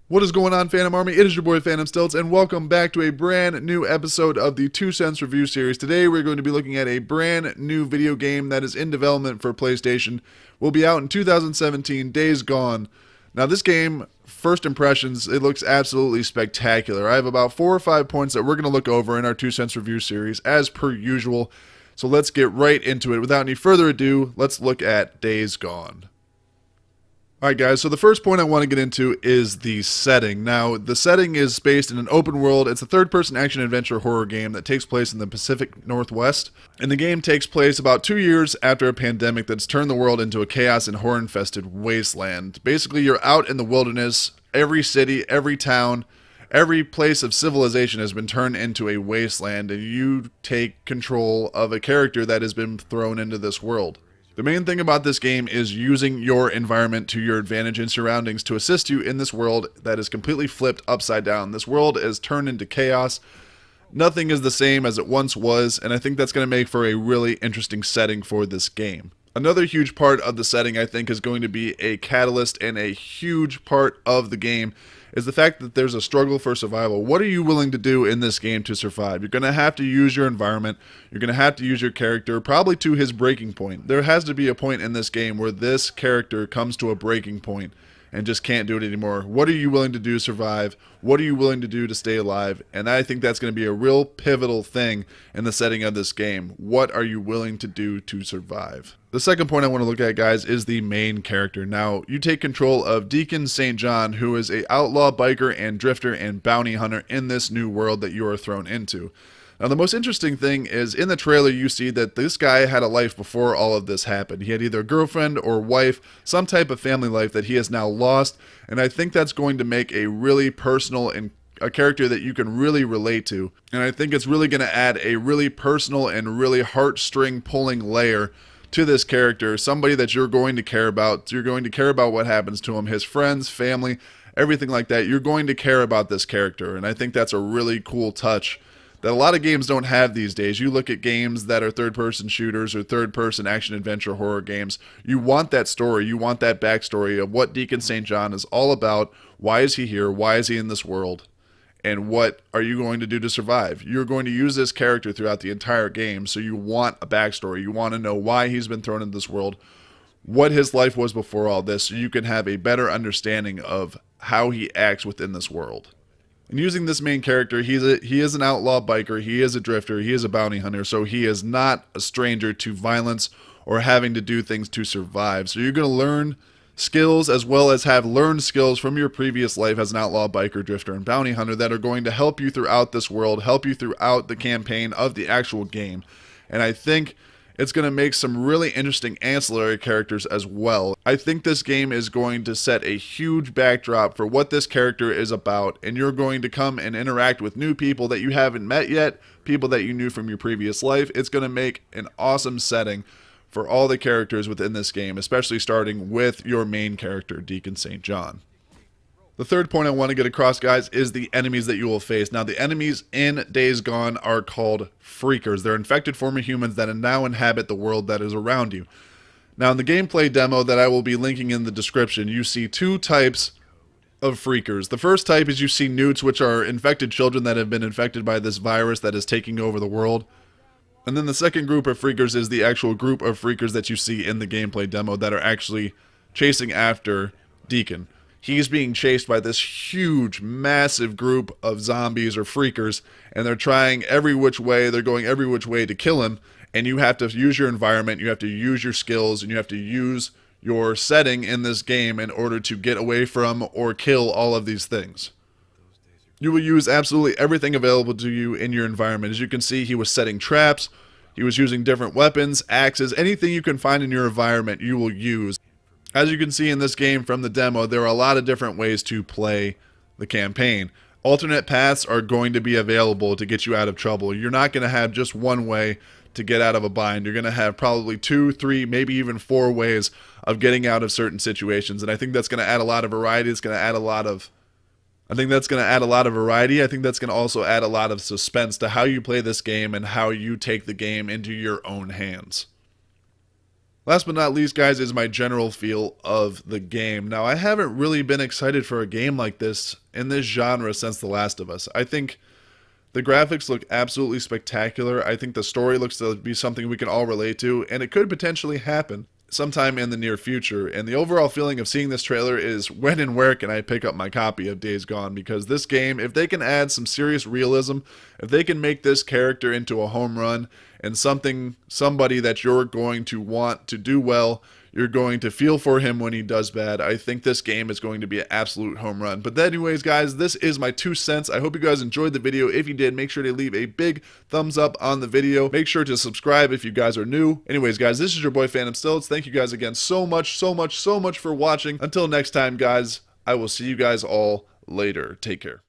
What is going on, Phantom Army? It is your boy Phantom Stilts, and welcome back to a brand new episode of the 2 Cents Review Series. Today we're going to be looking at a brand new video game that is in development for PlayStation. Will be out in 2017, Days Gone. Now this game, first impressions, it looks absolutely spectacular. I have about 4 or 5 points that we're going to look over in our 2 Cents Review Series, as per usual. So let's get right into it. Without any further ado, let's look at Days Gone. Alright guys, so the first point I want to get into is the setting. Now, the setting is based in an open world. It's a third-person action-adventure horror game that takes place in the Pacific Northwest. And the game takes place about 2 years after a pandemic that's turned the world into a chaos and horror-infested wasteland. Basically, you're out in the wilderness. Every city, every town, every place of civilization has been turned into a wasteland, and you take control of a character that has been thrown into this world. The main thing about this game is using your environment to your advantage and surroundings to assist you in this world that is completely flipped upside down. This world is turned into chaos. Nothing is the same as it once was, and I think that's going to make for a really interesting setting for this game. Another huge part of the setting, I think, is going to be a catalyst, and a huge part of the game is the fact that there's a struggle for survival. What are you willing to do in this game to survive? You're going to have to use your environment. You're going to have to use your character, probably to his breaking point. There has to be a point in this game where this character comes to a breaking point and just can't do it anymore. What are you willing to do to survive? What are you willing to do to stay alive? And I think that's going to be a real pivotal thing in the setting of this game. What are you willing to do to survive? The second point I want to look at, guys, is the main character. Now, you take control of Deacon St. who is an outlaw biker and drifter and bounty hunter in this new world that you are thrown into. Now, the most interesting thing is in the trailer you see that this guy had a life before all of this happened. He had either a girlfriend or wife, some type of family life that he has now lost, and I think that's going to make a really personal and a character that you can really relate to. And I think it's really going to add a really personal and really heartstring pulling layer to this character, somebody that you're going to care about. You're going to care about what happens to him, his friends, family, everything like that. You're going to care about this character, and I think that's a really cool touch that a lot of games don't have these days. You look at games that are third-person shooters or third-person action-adventure horror games, you want that story, you want that backstory of what Deacon St. is all about. Why is he here? Why is he in this world? And what are you going to do to survive? You're going to use this character throughout the entire game, so you want a backstory. You want to know why he's been thrown into this world, what his life was before all this, so you can have a better understanding of how he acts within this world. And using this main character, he is an outlaw biker, he is a drifter, he is a bounty hunter, so he is not a stranger to violence or having to do things to survive. So you're going to learn skills as well as have learned skills from your previous life as an outlaw biker, drifter, and bounty hunter that are going to help you throughout this world, help you throughout the campaign of the actual game. And I think it's going to make some really interesting ancillary characters as well. I think this game is going to set a huge backdrop for what this character is about, and you're going to come and interact with new people that you haven't met yet, people that you knew from your previous life. It's going to make an awesome setting for all the characters within this game, especially starting with your main character, Deacon St. The third point I want to get across, guys, is the enemies that you will face. Now, the enemies in Days Gone are called Freakers. They're infected form of humans that now inhabit the world that is around you. Now, in the gameplay demo that I will be linking in the description, you see 2 types of Freakers. The first type is you see newts, which are infected children that have been infected by this virus that is taking over the world. And then the second group of Freakers is the actual group of Freakers that you see in the gameplay demo that are actually chasing after Deacon. He's being chased by this huge, massive group of zombies or freakers, and they're trying every which way, they're going every which way to kill him, and you have to use your environment, you have to use your skills, and you have to use your setting in this game in order to get away from or kill all of these things. You will use absolutely everything available to you in your environment. As you can see, he was setting traps, he was using different weapons, axes, anything you can find in your environment you will use. As you can see in this game from the demo, there are a lot of different ways to play the campaign. Alternate paths are going to be available to get you out of trouble. You're not going to have just one way to get out of a bind. You're going to have probably 2, 3, maybe even 4 ways of getting out of certain situations. And I think that's going to add a lot of variety. It's going to add a lot of I think that's going to add a lot of variety. I think that's going to also add a lot of suspense to how you play this game and how you take the game into your own hands. Last but not least, guys, is my general feel of the game. Now, I haven't really been excited for a game like this in this genre since The Last of Us. I think the graphics look absolutely spectacular. I think the story looks to be something we can all relate to, and it could potentially happen sometime in the near future. And the overall feeling of seeing this trailer is when and where can I pick up my copy of Days Gone? Because this game, if they can add some serious realism, if they can make this character into a home run and somebody that you're going to want to do well, you're going to feel for him when he does bad, I think this game is going to be an absolute home run. But anyways, guys, this is my 2 cents. I hope you guys enjoyed the video. If you did, make sure to leave a big thumbs up on the video. Make sure to subscribe if you guys are new. Anyways, guys, this is your boy Phantom Stilts. Thank you guys again so much for watching. Until next time, guys, I will see you guys all later. Take care.